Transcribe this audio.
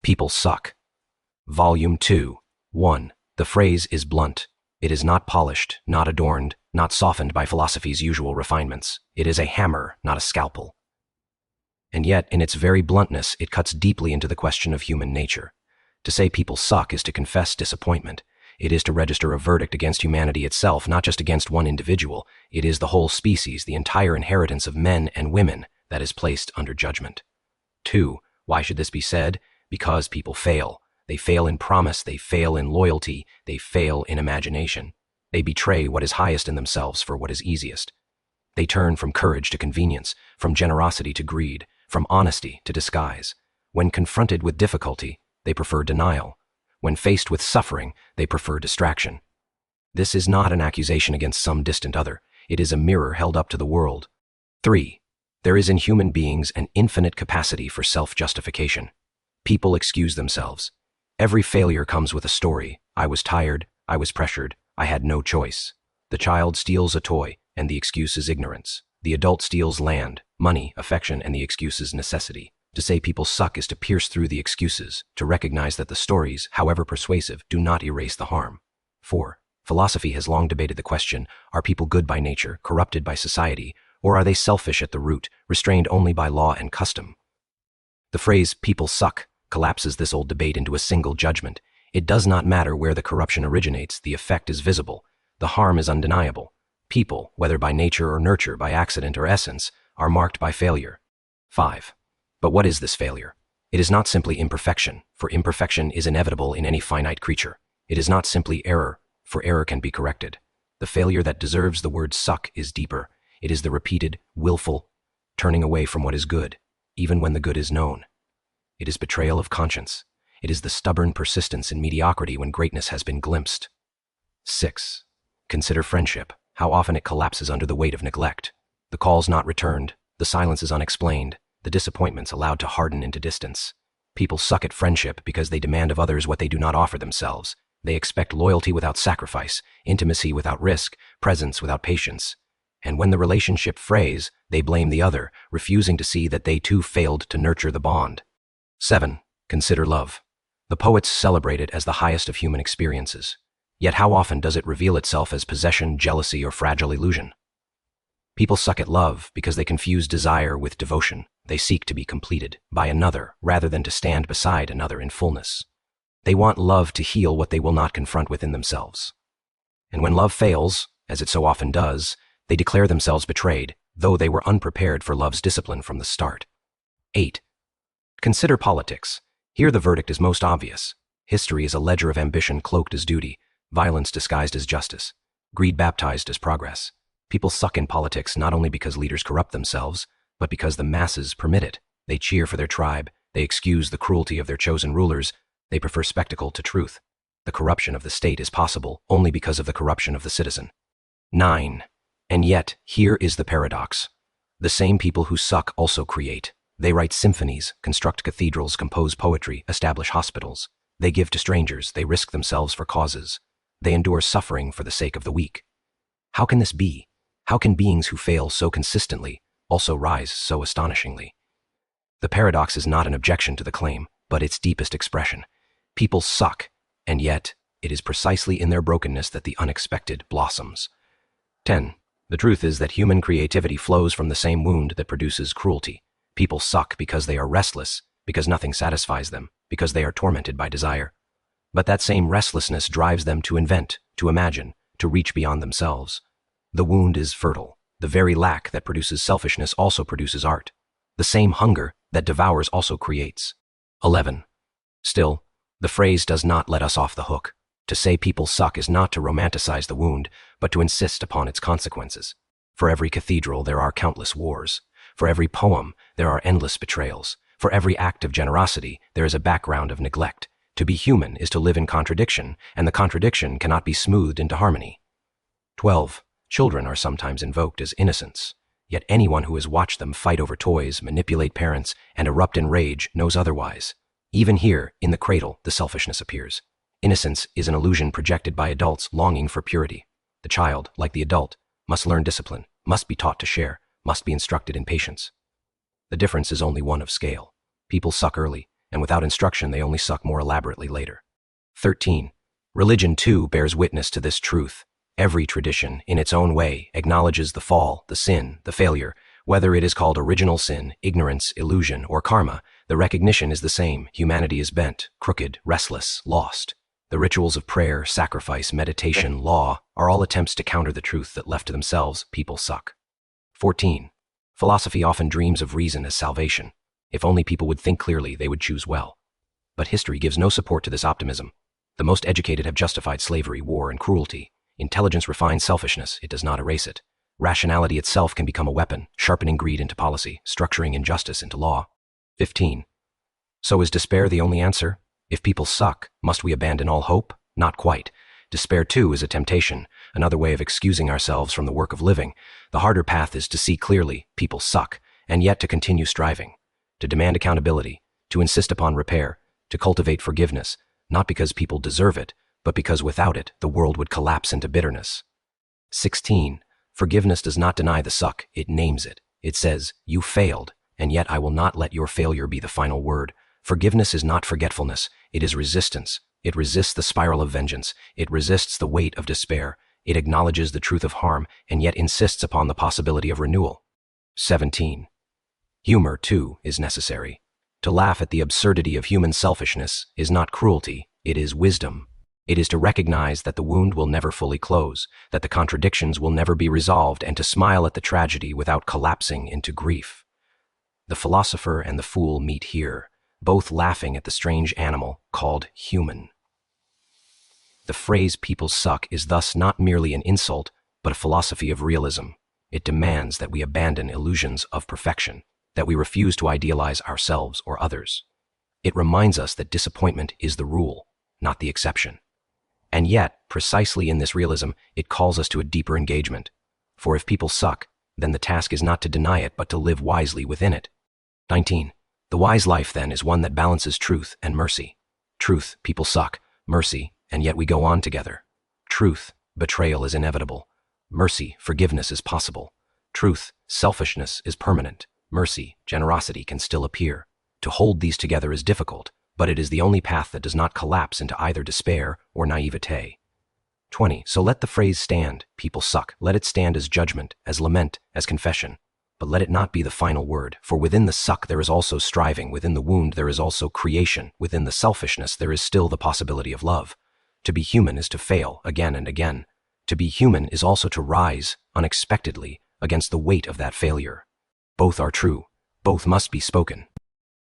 People Suck. Volume 2. 1. The phrase is blunt. It is not polished, not adorned, not softened by philosophy's usual refinements. It is a hammer, not a scalpel. And yet, in its very bluntness, it cuts deeply into the question of human nature. To say people suck is to confess disappointment. It is to register a verdict against humanity itself, not just against one individual. It is the whole species, the entire inheritance of men and women, that is placed under judgment. 2. Why should this be said? Because people fail. They fail in promise, they fail in loyalty, they fail in imagination. They betray what is highest in themselves for what is easiest. They turn from courage to convenience, from generosity to greed, from honesty to disguise. When confronted with difficulty, they prefer denial. When faced with suffering, they prefer distraction. This is not an accusation against some distant other. It is a mirror held up to the world. 3. There is in human beings an infinite capacity for self-justification. People excuse themselves. Every failure comes with a story. I was tired, I was pressured, I had no choice. The child steals a toy, and the excuse is ignorance. The adult steals land, money, affection, and the excuse is necessity. To say people suck is to pierce through the excuses, to recognize that the stories, however persuasive, do not erase the harm. 4. Philosophy has long debated the question, are people good by nature, corrupted by society, or are they selfish at the root, restrained only by law and custom? The phrase, people suck, collapses this old debate into a single judgment. It does not matter where the corruption originates, the effect is visible. The harm is undeniable. People, whether by nature or nurture, by accident or essence, are marked by failure. 5. But what is this failure? It is not simply imperfection, for imperfection is inevitable in any finite creature. It is not simply error, for error can be corrected. The failure that deserves the word suck is deeper. It is the repeated, willful, turning away from what is good, even when the good is known. It is betrayal of conscience. It is the stubborn persistence in mediocrity when greatness has been glimpsed. 6. Consider friendship, how often it collapses under the weight of neglect. The calls not returned, the silences unexplained, the disappointments allowed to harden into distance. People suck at friendship because they demand of others what they do not offer themselves. They expect loyalty without sacrifice, intimacy without risk, presence without patience. And when the relationship frays, they blame the other, refusing to see that they too failed to nurture the bond. 7. Consider love. The poets celebrate it as the highest of human experiences. Yet how often does it reveal itself as possession, jealousy, or fragile illusion? People suck at love because they confuse desire with devotion. They seek to be completed by another rather than to stand beside another in fullness. They want love to heal what they will not confront within themselves. And when love fails, as it so often does, they declare themselves betrayed, though they were unprepared for love's discipline from the start. 8. Consider politics. Here the verdict is most obvious. History is a ledger of ambition cloaked as duty, violence disguised as justice, greed baptized as progress. People suck in politics not only because leaders corrupt themselves, but because the masses permit it. They cheer for their tribe, they excuse the cruelty of their chosen rulers, they prefer spectacle to truth. The corruption of the state is possible only because of the corruption of the citizen. 9. And yet, here is the paradox. The same people who suck also create. They write symphonies, construct cathedrals, compose poetry, establish hospitals. They give to strangers, they risk themselves for causes. They endure suffering for the sake of the weak. How can this be? How can beings who fail so consistently also rise so astonishingly? The paradox is not an objection to the claim, but its deepest expression. People suck, and yet it is precisely in their brokenness that the unexpected blossoms. 10. The truth is that human creativity flows from the same wound that produces cruelty. People suck because they are restless, because nothing satisfies them, because they are tormented by desire. But that same restlessness drives them to invent, to imagine, to reach beyond themselves. The wound is fertile. The very lack that produces selfishness also produces art. The same hunger that devours also creates. 11. Still, the phrase does not let us off the hook. To say people suck is not to romanticize the wound, but to insist upon its consequences. For every cathedral there are countless wars. For every poem there are endless betrayals. For every act of generosity there is a background of neglect. To be human is to live in contradiction, and the contradiction cannot be smoothed into harmony. 12. Children are sometimes invoked as innocents. Yet anyone who has watched them fight over toys, manipulate parents, and erupt in rage knows otherwise. Even here, in the cradle, the selfishness appears. Innocence is an illusion projected by adults longing for purity. The child, like the adult, must learn discipline, must be taught to share, must be instructed in patience. The difference is only one of scale. People suck early. and without instruction they only suck more elaborately later. 13. Religion, too, bears witness to this truth. Every tradition, in its own way, acknowledges the fall, the sin, the failure. Whether it is called original sin, ignorance, illusion, or karma, the recognition is the same. Humanity is bent, crooked, restless, lost. The rituals of prayer, sacrifice, meditation, law are all attempts to counter the truth that left to themselves, people suck. 14. Philosophy often dreams of reason as salvation. If only people would think clearly, they would choose well. But history gives no support to this optimism. The most educated have justified slavery, war, and cruelty. Intelligence refines selfishness, it does not erase it. Rationality itself can become a weapon, sharpening greed into policy, structuring injustice into law. 15. So is despair the only answer? If people suck, must we abandon all hope? Not quite. Despair, too, is a temptation, another way of excusing ourselves from the work of living. The harder path is to see clearly, people suck, and yet to continue striving, to demand accountability, to insist upon repair, to cultivate forgiveness, not because people deserve it, but because without it, the world would collapse into bitterness. 16. Forgiveness does not deny the suck, it names it. It says, you failed, and yet I will not let your failure be the final word. Forgiveness is not forgetfulness, it is resistance. It resists the spiral of vengeance, it resists the weight of despair, it acknowledges the truth of harm, and yet insists upon the possibility of renewal. 17. Humor, too, is necessary. To laugh at the absurdity of human selfishness is not cruelty, it is wisdom. It is to recognize that the wound will never fully close, that the contradictions will never be resolved, and to smile at the tragedy without collapsing into grief. The philosopher and the fool meet here, both laughing at the strange animal called human. The phrase people suck is thus not merely an insult, but a philosophy of realism. It demands that we abandon illusions of perfection, that we refuse to idealize ourselves or others. It reminds us that disappointment is the rule, not the exception. And yet, precisely in this realism, it calls us to a deeper engagement. For if people suck, then the task is not to deny it, but to live wisely within it. 19. The wise life, then, is one that balances truth and mercy. Truth, people suck. Mercy, and yet we go on together. Truth, betrayal is inevitable. Mercy, forgiveness is possible. Truth, selfishness is permanent. Mercy, generosity can still appear. To hold these together is difficult, but it is the only path that does not collapse into either despair or naivete. 20. So let the phrase stand, people suck. Let it stand as judgment, as lament, as confession. But let it not be the final word, for within the suck there is also striving, within the wound there is also creation, within the selfishness there is still the possibility of love. To be human is to fail again and again. To be human is also to rise, unexpectedly, against the weight of that failure. Both are true. Both must be spoken.